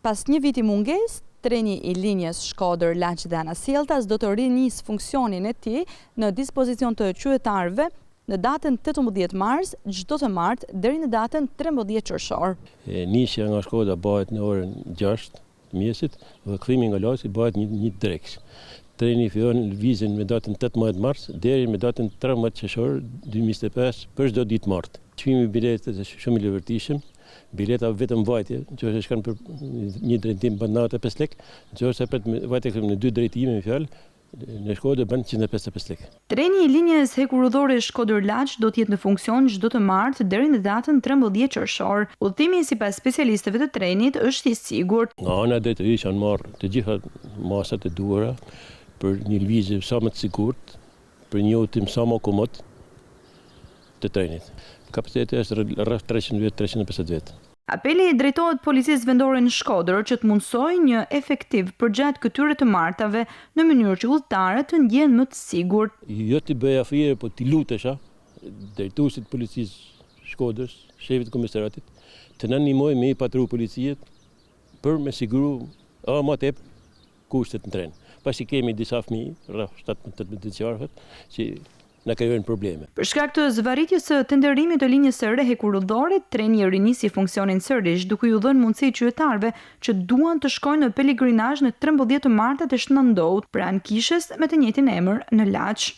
Pas një viti mungesë, treni i linjës Shkodër-Laç dhe Anasjelltas do të rinisë funksionin e tij në dispozicion të qytetarëve në datën 18 mars, çdo të martë deri në datën 13 qershor. Nisja nga Shkodra bëhet në orën 6 të mëngjesit dhe kthimi nga Laçi bëhet një drekës. Treni fillon lëvizjen me datën 18 mars deri me datën 13 qershor 2025 për çdo ditë martë. Çmimi i biletës është shumë i lëvërtishëm. Bileta vetëm vajtje, nëse shkon për një drejtim bën 95 lekë, nëse për vajtje në 2 drejtime me fjalë, në Shkodër bën 155 lekë. Treni i linjës hekurudhore Shkodër-Laç do të jetë në funksion çdo të martë deri në datën 13 qershor. Udhëtimi sipas specialistëve të trenit është i sigurt. Nga ana drejtërisë janë marrë të gjitha masat e duhura për një lëvizje sa më të sigurt, për një udhëtim sa më komod të trenit. Kapaciteti është rreth 350 vjet. Apeli drejtohet policisë vendore në Shkodër që të mundsojë një efektiv përgjatë këtyre të martave në mënyrë që udhëtarët të ndjehen më të sigurt. Jo t'i bëja fije, po t'i lutesha drejtuesit policisë Shkodrës, shefit komisariatit, të na ndihmojë me patrulë policie për me siguru më tepër kushtet në tren. Pasi kemi disa fëmijë, rreth 17-18 vjeçarë, që na krijojnë probleme. Për shkak të zvarritjes së tenderimit të linjës së re hekurudhore, treni rinisi funksionin sërish, duke ju dhënë mundësi qytetarëve që duan të shkojnë në pelegrinazh në 13 martat e shëndot pranë kishës me të njëjtin emër në Laç.